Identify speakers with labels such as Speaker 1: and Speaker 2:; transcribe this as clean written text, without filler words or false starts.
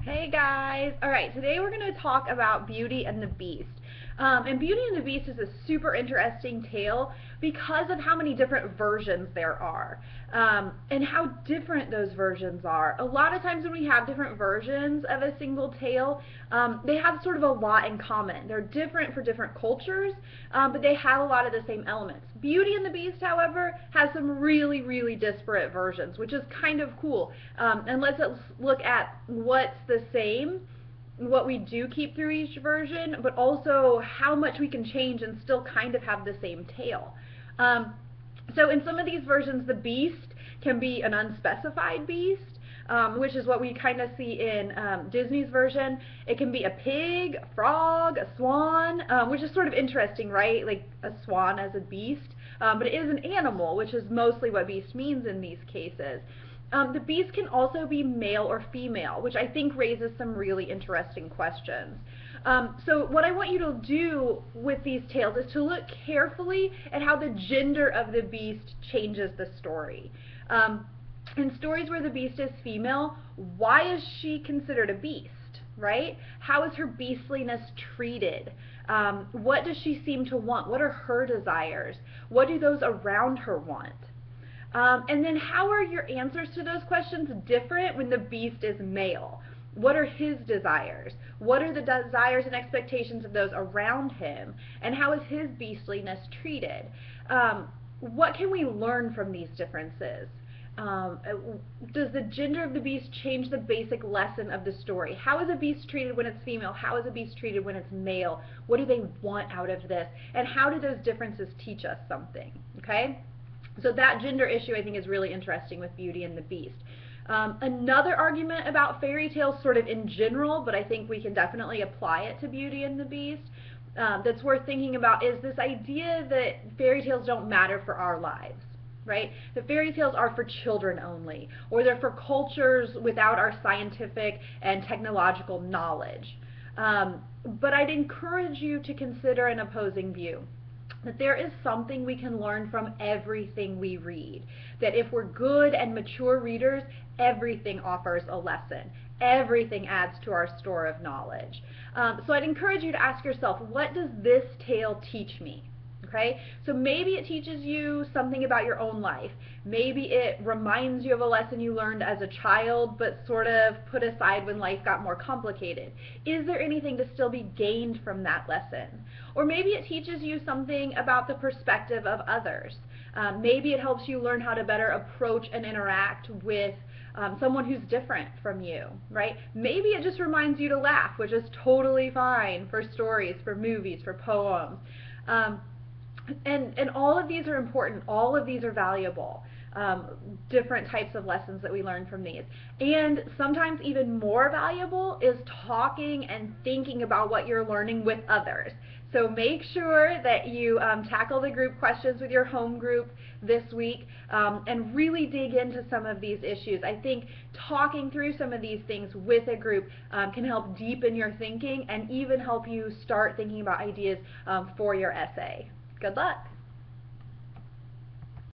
Speaker 1: Hey guys! Alright, today we're going to talk about Beauty and the Beast. And Beauty and the Beast is a super interesting tale because of how many different versions there are. And how different those versions are. A lot of times when we have different versions of a single tale, they have sort of a lot in common. They're different for different cultures, but they have a lot of the same elements. Beauty and the Beast, however, has some really, really disparate versions, which is kind of cool. And let's look at what's the same, what we do keep through each version, but also how much we can change and still kind of have the same tale. So in some of these versions, the beast can be an unspecified beast, which is what we kind of see in Disney's version. It can be a pig, a frog, a swan, which is sort of interesting, right? Like a swan as a beast. But it is an animal, which is mostly what beast means in these cases. The beast can also be male or female, which I think raises some really interesting questions. So what I want you to do with these tales is to look carefully at how the gender of the beast changes the story. In stories where the beast is female, why is she considered a beast, right? How is her beastliness treated? What does she seem to want? What are her desires? What do those around her want? And then how are your answers to those questions different when the beast is male? What are his desires? What are the desires and expectations of those around him? And how is his beastliness treated? What can we learn from these differences? Does the gender of the beast change the basic lesson of the story? How is a beast treated when it's female? How is a beast treated when it's male? What do they want out of this? And how do those differences teach us something? Okay? So that gender issue I think is really interesting with Beauty and the Beast. Another argument about fairy tales sort of in general, but I think we can definitely apply it to Beauty and the Beast, that's worth thinking about is this idea that fairy tales don't matter for our lives, right? That fairy tales are for children only, or they're for cultures without our scientific and technological knowledge. But I'd encourage you to consider an opposing view. That there is something we can learn from everything we read. That if we're good and mature readers, everything offers a lesson. Everything adds to our store of knowledge. So I'd encourage you to ask yourself, what does this tale teach me? Okay, so maybe it teaches you something about your own life. Maybe it reminds you of a lesson you learned as a child but sort of put aside when life got more complicated. Is there anything to still be gained from that lesson? Or maybe it teaches you something about the perspective of others. Maybe it helps you learn how to better approach and interact with someone who's different from you, right? Maybe it just reminds you to laugh, which is totally fine for stories, for movies, for poems. And all of these are important. All of these are valuable. Different types of lessons that we learn from these. And sometimes even more valuable is talking and thinking about what you're learning with others. So make sure that you tackle the group questions with your home group this week and really dig into some of these issues. I think talking through some of these things with a group can help deepen your thinking and even help you start thinking about ideas for your essay. Good luck!